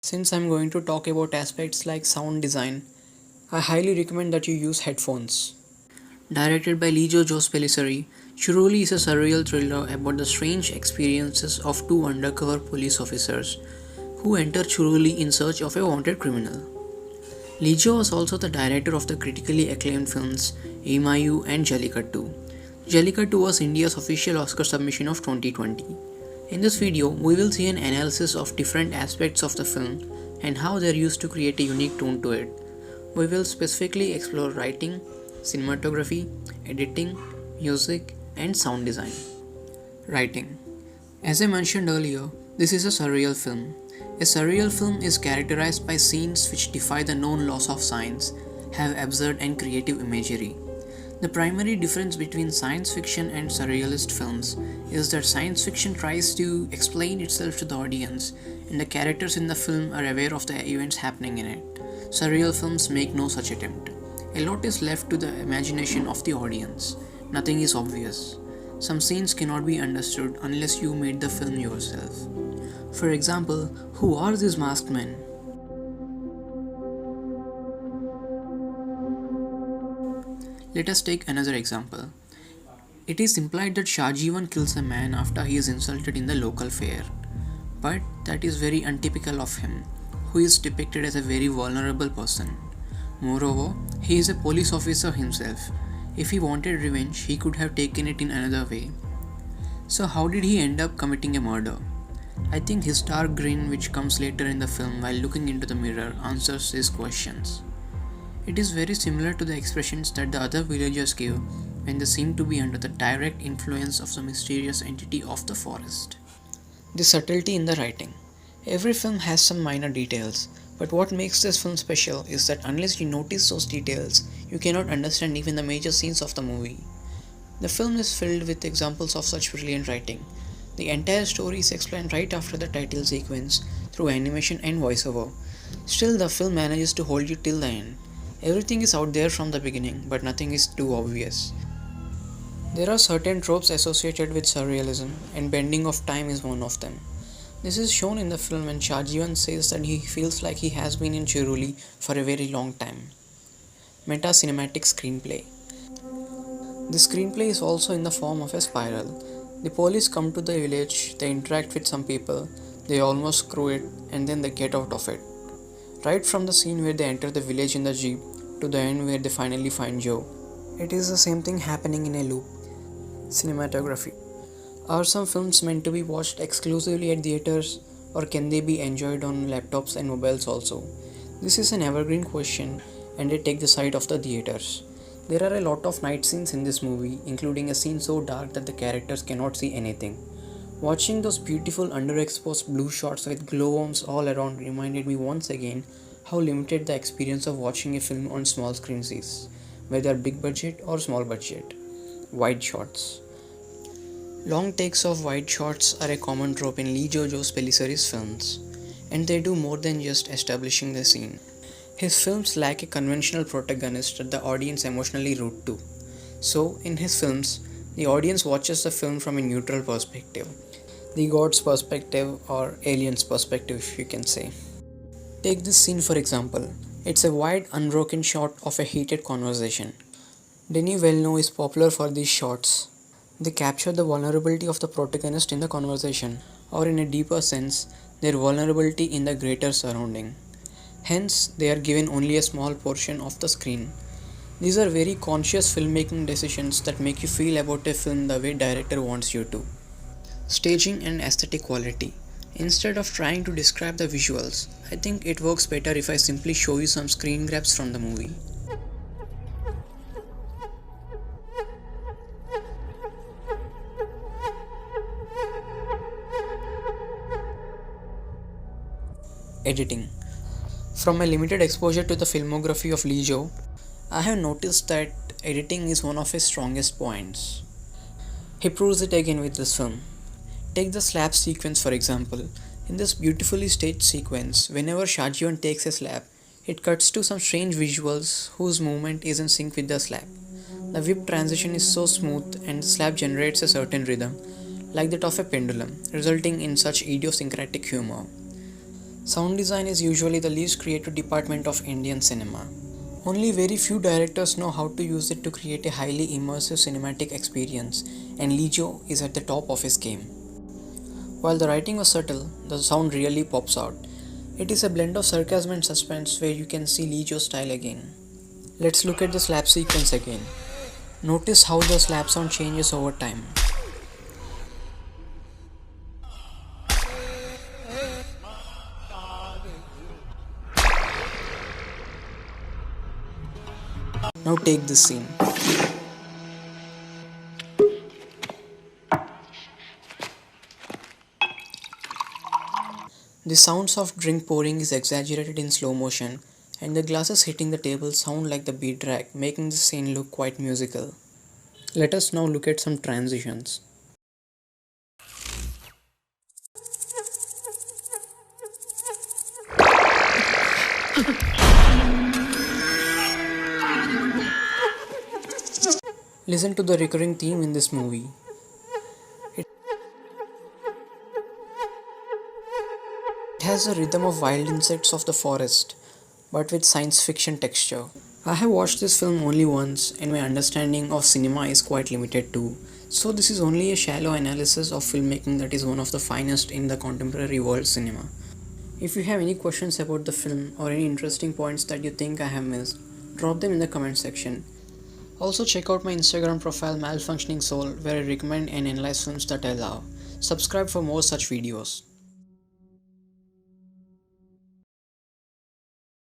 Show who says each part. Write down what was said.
Speaker 1: Since I'm going to talk about aspects like sound design, I highly recommend that you use headphones. Directed by Lijo Jos Pellicer, Churuli is a surreal thriller about the strange experiences of two undercover police officers who enter Churuli in search of a wanted criminal. Lijo was also the director of the critically acclaimed films Emayu and Jallikattu. Jallikattu was India's official Oscar submission of 2020. In this video, we will see an analysis of different aspects of the film and how they are used to create a unique tone to it. We will specifically explore writing, cinematography, editing, music, and sound design. Writing. As I mentioned earlier, this is a surreal film. A surreal film is characterized by scenes which defy the known laws of science, have absurd and creative imagery. The primary difference between science fiction and surrealist films is that science fiction tries to explain itself to the audience, and the characters in the film are aware of the events happening in it. Surreal films make no such attempt. A lot is left to the imagination of the audience. Nothing is obvious. Some scenes cannot be understood unless you made the film yourself. For example, who are these masked men? Let us take another example. It is implied that Shahjeevan kills a man after he is insulted in the local fair. But that is very untypical of him, who is depicted as a very vulnerable person. Moreover, he is a police officer himself. If he wanted revenge, he could have taken it in another way. So how did he end up committing a murder? I think his dark grin, which comes later in the film while looking into the mirror, answers these questions. It is very similar to the expressions that the other villagers give when they seem to be under the direct influence of the mysterious entity of the forest. The subtlety in the writing. Every film has some minor details, but what makes this film special is that unless you notice those details, you cannot understand even the major scenes of the movie. The film is filled with examples of such brilliant writing. The entire story is explained right after the title sequence through animation and voiceover. Still, the film manages to hold you till the end. Everything is out there from the beginning, but nothing is too obvious. There are certain tropes associated with surrealism, and bending of time is one of them. This is shown in the film when Shahjeevan says that he feels like he has been in Chiruli for a very long time. Meta-cinematic screenplay. The screenplay is also in the form of a spiral. The police come to the village, they interact with some people, they almost screw it, and then they get out of it. Right from the scene where they enter the village in the jeep to the end where they finally find Joe. It is the same thing happening in a loop. Cinematography. Are some films meant to be watched exclusively at theaters, or can they be enjoyed on laptops and mobiles also? This is an evergreen question, and I take the side of the theaters. There are a lot of night scenes in this movie, including a scene so dark that the characters cannot see anything. Watching those beautiful underexposed blue shots with glowworms all around reminded me once again how limited the experience of watching a film on small screens is, whether big budget or small budget. Wide shots. Long takes of wide shots are a common trope in Lijo Jos Pellicer's films, and they do more than just establishing the scene. His films lack a conventional protagonist that the audience emotionally root to. So, in his films, the audience watches the film from a neutral perspective. The god's perspective or alien's perspective, if you can say. Take this scene for example. It's a wide, unbroken shot of a heated conversation. Denis Villeneuve is popular for these shots. They capture the vulnerability of the protagonist in the conversation, or in a deeper sense, their vulnerability in the greater surrounding. Hence, they are given only a small portion of the screen. These are very conscious filmmaking decisions that make you feel about a film the way director wants you to. Staging and aesthetic quality. Instead of trying to describe the visuals, I think it works better if I simply show you some screen grabs from the movie. Editing. From my limited exposure to the filmography of Lijo, I have noticed that editing is one of his strongest points. He proves it again with this film. Take the slap sequence for example. In this beautifully staged sequence, whenever Shahjeevan takes a slap, it cuts to some strange visuals whose movement is in sync with the slap. The whip transition is so smooth and the slap generates a certain rhythm, like that of a pendulum, resulting in such idiosyncratic humor. Sound design is usually the least creative department of Indian cinema. Only very few directors know how to use it to create a highly immersive cinematic experience, and Lee Jo is at the top of his game. While the writing was subtle, the sound really pops out. It is a blend of sarcasm and suspense where you can see Lee Jo's style again. Let's look at the slap sequence again. Notice how the slap sound changes over time. Now take this scene. The sounds of drink pouring is exaggerated in slow motion, and the glasses hitting the table sound like the beat track, making the scene look quite musical. Let us now look at some transitions. Listen to the recurring theme in this movie. It has a rhythm of wild insects of the forest, but with science fiction texture. I have watched this film only once, and my understanding of cinema is quite limited too. So, this is only a shallow analysis of filmmaking that is one of the finest in the contemporary world cinema. If you have any questions about the film or any interesting points that you think I have missed, drop them in the comment section. Also, check out my Instagram profile Malfunctioning Soul, where I recommend and analyze films that I love. Subscribe for more such videos.